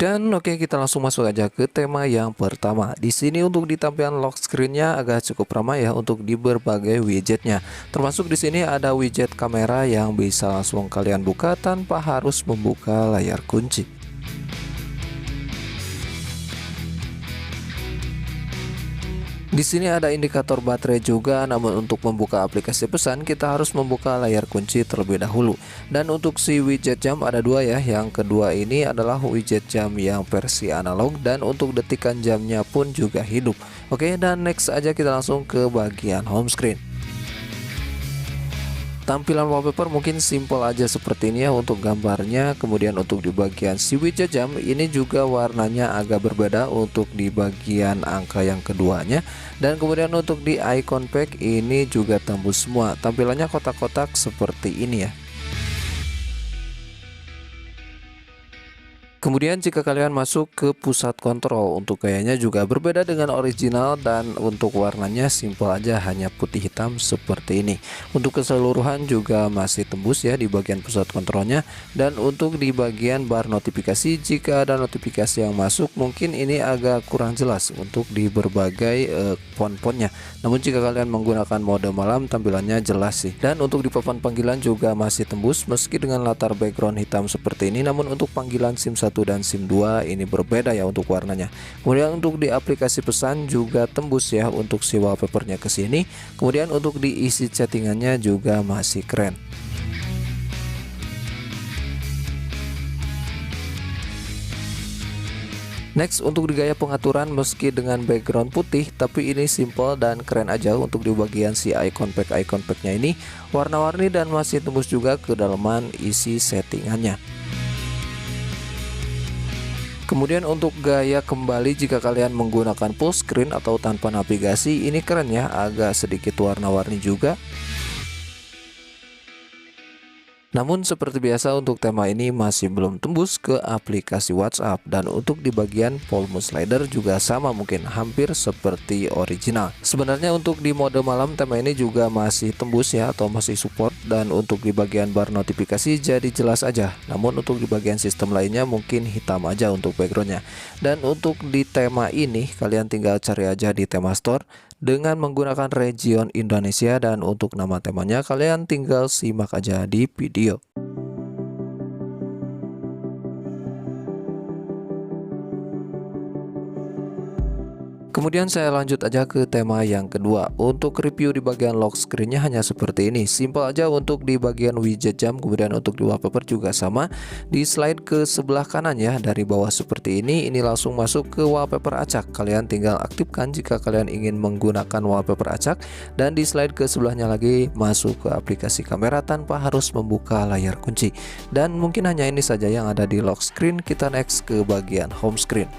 Dan oke, kita langsung masuk aja ke tema yang pertama. Di sini untuk di tampilan lock screen-nya agak cukup ramai ya untuk di berbagai widgetnya. Termasuk di sini ada widget kamera yang bisa langsung kalian buka tanpa harus membuka layar kunci. Di sini ada indikator baterai juga, namun untuk membuka aplikasi pesan kita harus membuka layar kunci terlebih dahulu. Dan untuk si widget jam ada dua ya. Yang kedua ini adalah widget jam yang versi analog dan untuk detikan jamnya pun juga hidup. Oke, dan next aja kita langsung ke bagian home screen. Tampilan wallpaper mungkin simple aja seperti ini ya untuk gambarnya. Kemudian untuk di bagian si widget jam ini juga warnanya agak berbeda untuk di bagian angka yang keduanya. Dan kemudian untuk di icon pack ini juga tembus semua. Tampilannya kotak-kotak seperti ini ya. Kemudian jika kalian masuk ke pusat kontrol, untuk gayanya juga berbeda dengan original dan untuk warnanya simple aja, hanya putih hitam seperti ini. Untuk keseluruhan juga masih tembus ya di bagian pusat kontrolnya. Dan untuk di bagian bar notifikasi, jika ada notifikasi yang masuk mungkin ini agak kurang jelas untuk di berbagai font-fontnya. Namun jika kalian menggunakan mode malam tampilannya jelas sih. Dan untuk di papan panggilan juga masih tembus meski dengan latar background hitam seperti ini. Namun untuk panggilan SIM 1 dan SIM 2 ini berbeda ya untuk warnanya. Kemudian untuk di aplikasi pesan juga tembus ya untuk si wallpapernya ke sini. Kemudian untuk diisi chattingannya juga masih keren. Next, untuk di gaya pengaturan meski dengan background putih tapi ini simple dan keren aja untuk di bagian si icon packnya ini warna-warni dan masih tembus juga ke dalaman isi settingannya. Kemudian untuk gaya kembali jika kalian menggunakan full screen atau tanpa navigasi ini keren ya, agak sedikit warna-warni juga. Namun seperti biasa untuk tema ini masih belum tembus ke aplikasi WhatsApp. Dan untuk di bagian volume slider juga sama, mungkin hampir seperti original. Sebenarnya untuk di mode malam tema ini juga masih tembus ya atau masih support. Dan untuk di bagian bar notifikasi jadi jelas aja. Namun untuk di bagian sistem lainnya mungkin hitam aja untuk backgroundnya. Dan untuk di tema ini kalian tinggal cari aja di tema store dengan menggunakan region Indonesia, dan untuk nama temanya kalian tinggal simak aja di video. Kemudian saya lanjut aja ke tema yang kedua. Untuk review di bagian lock screen-nya hanya seperti ini. Simple aja untuk di bagian widget jam, kemudian untuk di wallpaper juga sama. Di slide ke sebelah kanan ya dari bawah seperti ini langsung masuk ke wallpaper acak. Kalian tinggal aktifkan jika kalian ingin menggunakan wallpaper acak. Dan di slide ke sebelahnya lagi masuk ke aplikasi kamera tanpa harus membuka layar kunci. Dan mungkin hanya ini saja yang ada di lock screen. Kita next ke bagian home screen.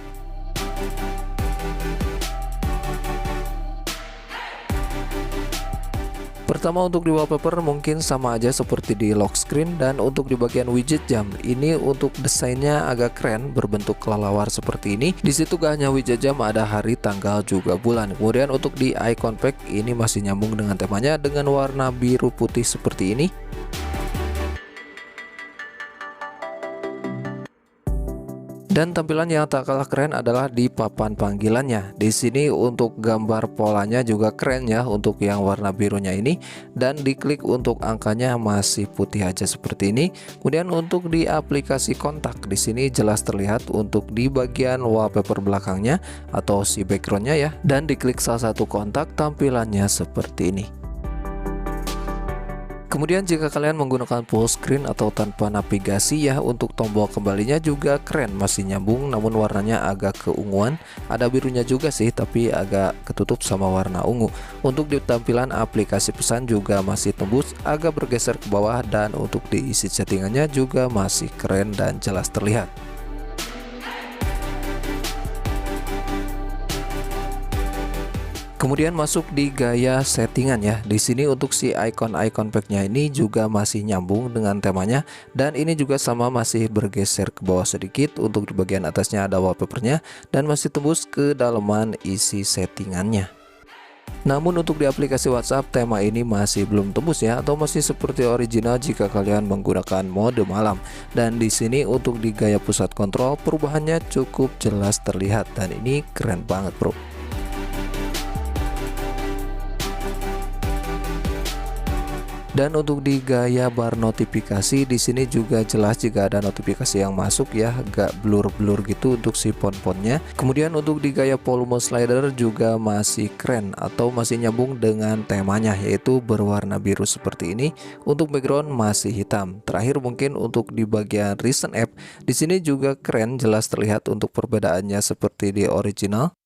Pertama untuk di wallpaper mungkin sama aja seperti di lock screen. Dan untuk di bagian widget jam ini untuk desainnya agak keren, berbentuk kelelawar seperti ini. Di situ gak hanya widget jam, ada hari, tanggal juga bulan. Kemudian untuk di icon pack ini masih nyambung dengan temanya dengan warna biru putih seperti ini. Dan tampilan yang tak kalah keren adalah di papan panggilannya. Di sini untuk gambar polanya juga keren ya untuk yang warna birunya ini. Dan diklik untuk angkanya masih putih aja seperti ini. Kemudian untuk di aplikasi kontak di sini jelas terlihat untuk di bagian wallpaper belakangnya atau si backgroundnya ya. Dan diklik salah satu kontak tampilannya seperti ini. Kemudian jika kalian menggunakan full screen atau tanpa navigasi ya, untuk tombol kembalinya juga keren, masih nyambung namun warnanya agak keunguan. Ada birunya juga sih tapi agak ketutup sama warna ungu. Untuk di tampilan aplikasi pesan juga masih tembus, agak bergeser ke bawah. Dan untuk diisi settingannya juga masih keren dan jelas terlihat. Kemudian masuk di gaya settingan ya. Di sini untuk si icon-icon packnya ini juga masih nyambung dengan temanya, dan ini juga sama masih bergeser ke bawah sedikit. Untuk di bagian atasnya ada wallpapernya dan masih tembus ke dalaman isi settingannya. Namun untuk di aplikasi WhatsApp, tema ini masih belum tembus ya, atau masih seperti original jika kalian menggunakan mode malam. Dan di sini untuk di gaya pusat kontrol, perubahannya cukup jelas terlihat, dan ini keren banget bro. Dan untuk di gaya bar notifikasi, di sini juga jelas jika ada notifikasi yang masuk ya, agak blur-blur gitu untuk si font-fontnya. Kemudian untuk di gaya volume slider juga masih keren atau masih nyambung dengan temanya, yaitu berwarna biru seperti ini. Untuk background masih hitam. Terakhir mungkin untuk di bagian recent app, di sini juga keren, jelas terlihat untuk perbedaannya seperti di original.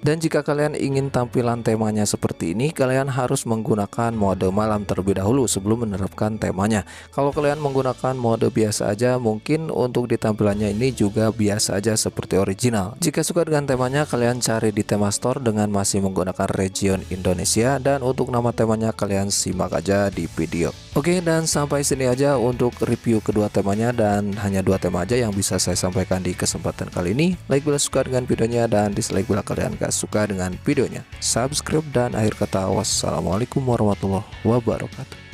Dan jika kalian ingin tampilan temanya seperti ini, kalian harus menggunakan mode malam terlebih dahulu sebelum menerapkan temanya. Kalau kalian menggunakan mode biasa aja, mungkin untuk di tampilannya ini juga biasa aja seperti original. Jika suka dengan temanya, kalian cari di tema store dengan masih menggunakan region Indonesia, dan untuk nama temanya kalian simak aja di video. Oke, dan sampai sini aja untuk review kedua temanya, dan hanya dua tema aja yang bisa saya sampaikan di kesempatan kali ini. Like bila suka dengan videonya, dan dislike bila kalian gak suka dengan videonya. Subscribe, dan akhir kata wassalamualaikum warahmatullahi wabarakatuh.